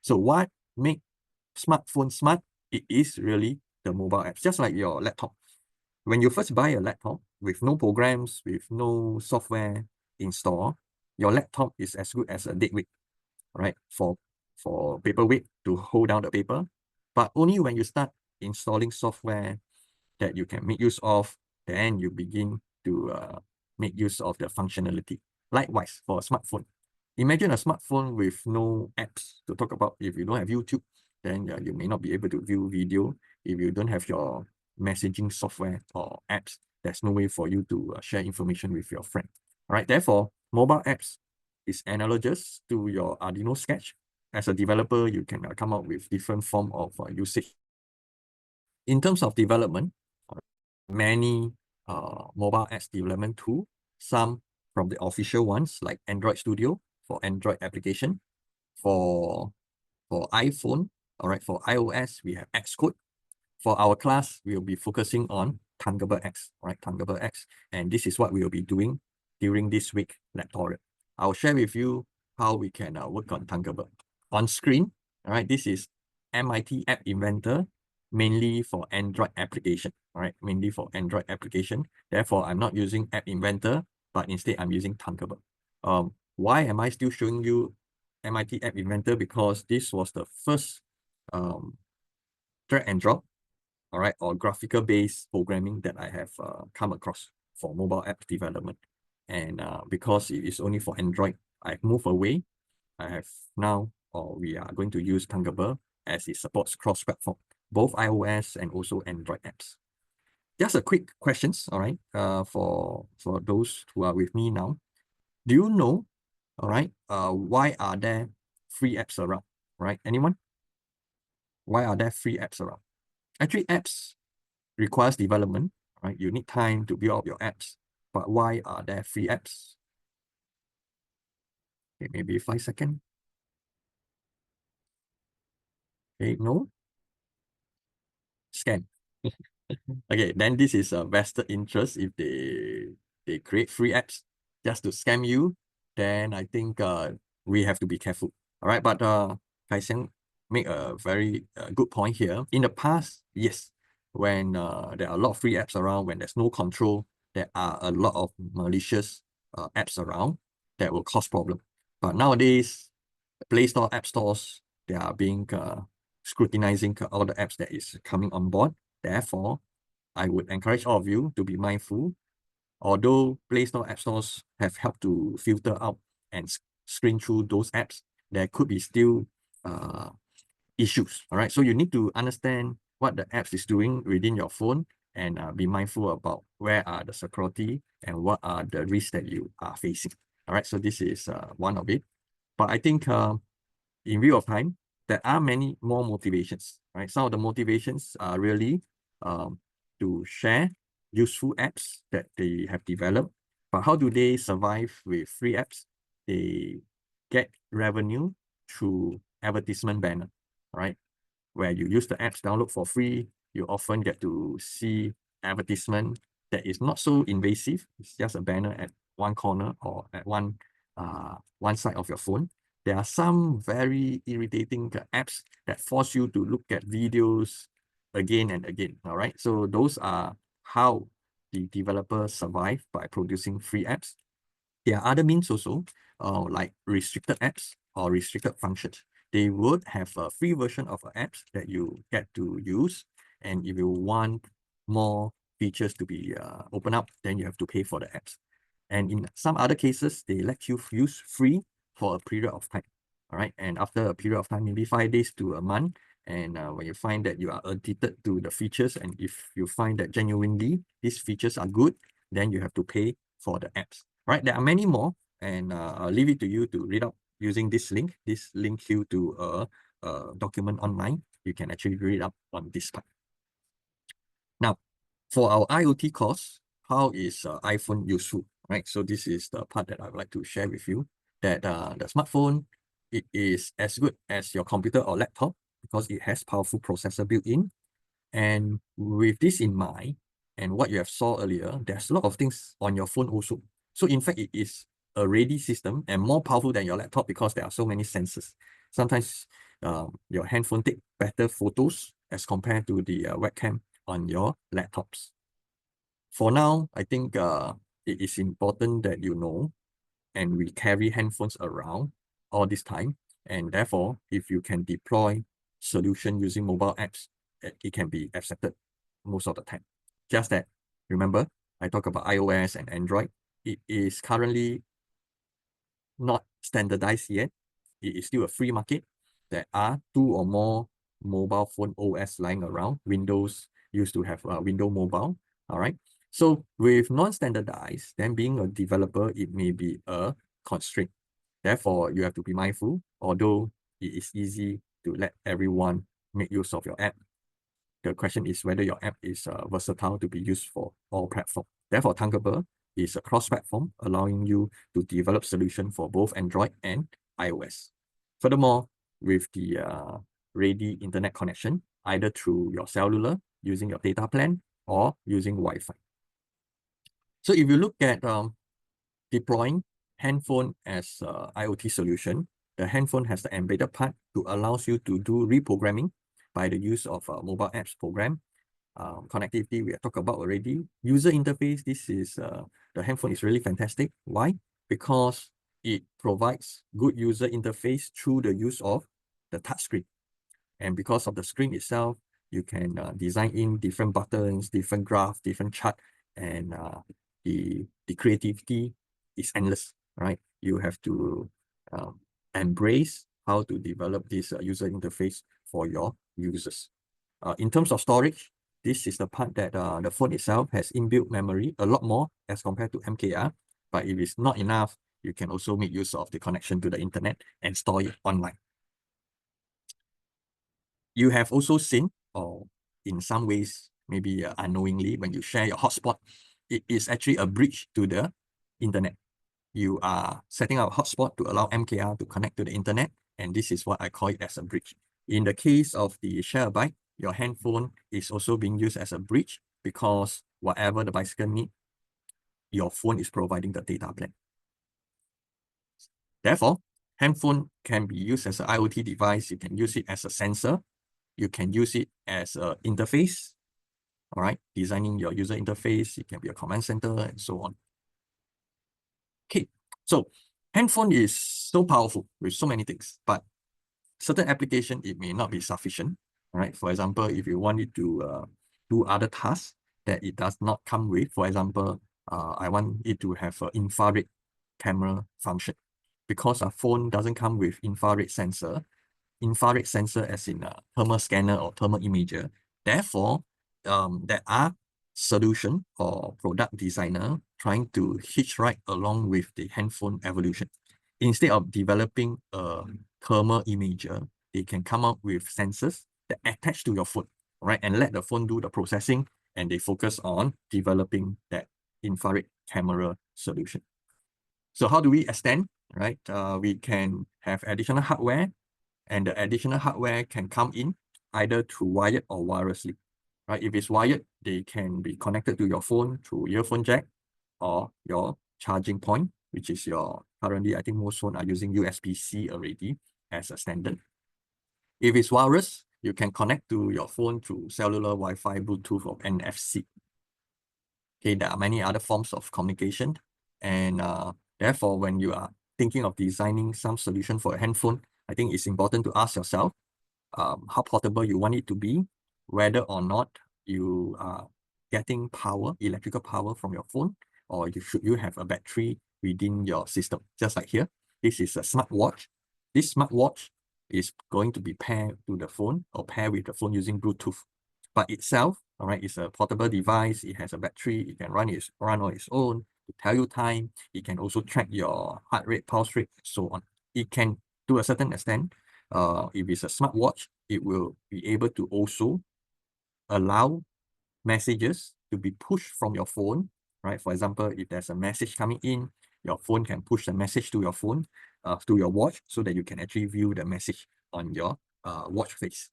So what make smartphone smart? It is really the mobile apps, just like your laptop. When you first buy a laptop with no programs, with no software installed, your laptop is as good as a dead weight, right? For paperweight to hold down the paper. But only when you start installing software that you can make use of, then you begin to make use of the functionality. Likewise, for a smartphone. Imagine a smartphone with no apps to talk about. If you don't have YouTube, then you may not be able to view video. If you don't have your messaging software or apps, there's no way for you to share information with your friend. All right, therefore, mobile apps is analogous to your Arduino Sketch. As a developer, you can come up with different form of usage. In terms of development, many mobile apps development tool, some from the official ones like Android Studio for Android application. For iPhone, all right, for iOS, we have Xcode. For our class, we will be focusing on Thunderbird X, right? Thunderbird X. And this is what we will be doing during this week lecture. I'll share with you how we can work on Thunderbird. On screen, all right, this is MIT App Inventor, mainly for Android application, all right, mainly for Android application. Therefore, I'm not using App Inventor, but instead I'm using Thunderbird. Why am I still showing you MIT App Inventor? Because this was the first drag and drop, all right, or graphical based programming that I have come across for mobile app development. And because it is only for Android, I've moved away. I have now, or we are going to use Thunderbird as it supports cross-platform, both iOS and also Android apps. Just a quick questions, all right, for those who are with me now. Do you know, all right, why are there free apps around, right? Anyone? Why are there free apps around? Actually, apps requires development, right? You need time to build up your apps. But why are there free apps? Okay, maybe 5 seconds. Okay, no. Scam. Okay, then this is a vested interest. If they create free apps just to scam you, then I think we have to be careful. All right, but Kai Xiang make a very good point here. In the past, yes, when there are a lot of free apps around, when there's no control, there are a lot of malicious apps around that will cause problem. But nowadays, Play Store, App Stores, they are being scrutinizing all the apps that is coming on board. Therefore, I would encourage all of you to be mindful. Although Play Store, App Stores have helped to filter out and screen through those apps, there could be still issues. All right, so you need to understand what the apps is doing within your phone and be mindful about where are the security and what are the risks that you are facing. All right, so this is one of it. But I think in view of time, there are many more motivations, right? Some of the motivations are really to share useful apps that they have developed. But how do they survive with free apps? They get revenue through advertisement banner, right? Where you use the apps download for free, you often get to see advertisement that is not so invasive. It's just a banner at one corner or at one side of your phone. There are some very irritating apps that force you to look at videos again and again. All right, so those are how the developers survive by producing free apps. There are other means also, like restricted apps or restricted functions. They would have a free version of apps that you get to use. And if you want more features to be open up, then you have to pay for the apps. And in some other cases, they let you use free for a period of time. All right. And after a period of time, maybe 5 days to a month, and when you find that you are addicted to the features, and if you find that genuinely these features are good, then you have to pay for the apps. Right? There are many more, and I'll leave it to you to read out using this link. This link you to a document online. You can actually read up on this part. Now, for our IoT course, how is iPhone useful? Right? So this is the part that I would like to share with you. That the smartphone, it is as good as your computer or laptop because it has powerful processor built in. And with this in mind, and what you have saw earlier, there's a lot of things on your phone also. So in fact, it is a ready system and more powerful than your laptop because there are so many sensors. sometimes your handphone take better photos as compared to the webcam on your laptops. For now, I think it is important that you know, and we carry handphones around all this time. And therefore, if you can deploy solution using mobile apps, it can be accepted most of the time. Just that, remember, I talk about iOS and Android. It is currently not standardized yet. It is still a free market. There are 2 or more mobile phone OS lying around. Windows used to have Windows Mobile. All right. So with non-standardized, then being a developer, it may be a constraint. Therefore, you have to be mindful, although it is easy to let everyone make use of your app. The question is whether your app is versatile to be used for all platforms. Therefore, Thunderbird is a cross-platform, allowing you to develop solutions for both Android and iOS. Furthermore, with the ready internet connection, either through your cellular, using your data plan, or using Wi-Fi. So if you look at deploying handphone as IoT solution, the handphone has the embedded part to allows you to do reprogramming by the use of mobile apps program. Connectivity we have talked about already. User interface, this is the handphone is really fantastic. Why? Because it provides good user interface through the use of the touchscreen. And because of the screen itself, you can design in different buttons, different graphs, different chart, and the creativity is endless, right? You have to embrace how to develop this user interface for your users. In terms of storage, this is the part that the phone itself has inbuilt memory, a lot more as compared to MKR. But if it's not enough, you can also make use of the connection to the internet and store it online. You have also seen, or in some ways, maybe unknowingly, when you share your hotspot, it is actually a bridge to the internet. You are setting up a hotspot to allow MKR to connect to the internet, and this is what I call it as a bridge. In the case of the share a bike, your handphone is also being used as a bridge because whatever the bicycle needs, your phone is providing the data plan. Therefore, handphone can be used as an IoT device. You can use it as a sensor. You can use it as an interface. All right, designing your user interface. It can be a command center and so on. Okay, so handphone is so powerful with so many things, but certain application, it may not be sufficient. All right, for example, if you want it to do other tasks that it does not come with, for example, I want it to have an infrared camera function. Because a phone doesn't come with infrared sensor as in a thermal scanner or thermal imager. Therefore, there are solution or product designer trying to hitch right along with the handphone evolution. Instead of developing a thermal imager, they can come up with sensors that attach to your phone, right? And let the phone do the processing, and they focus on developing that infrared camera solution. So how do we extend, right? We can have additional hardware, and the additional hardware can come in either through wired or wirelessly, right? If it's wired, they can be connected to your phone through earphone jack or your charging point, which is your, currently, I think most phones are using USB-C already as a standard. If it's wireless, you can connect to your phone through cellular, Wi-Fi, Bluetooth, or NFC. Okay, there are many other forms of communication. And therefore, when you are thinking of designing some solution for a handphone, I think it's important to ask yourself how portable you want it to be, whether or not you are getting power, electrical power from your phone, or should you have a battery within your system. Just like here, this is a smartwatch. This smartwatch is going to be paired to the phone or paired with the phone using Bluetooth. But itself, all right, it's a portable device. It has a battery. It can run on its own to tell you time. It can also track your heart rate, pulse rate, and so on. It can, to a certain extent, if it's a smartwatch, it will be able to also allow messages to be pushed from your phone, right? For example, if there's a message coming in, your phone can push the message to your phone, to your watch, so that you can actually view the message on your watch face.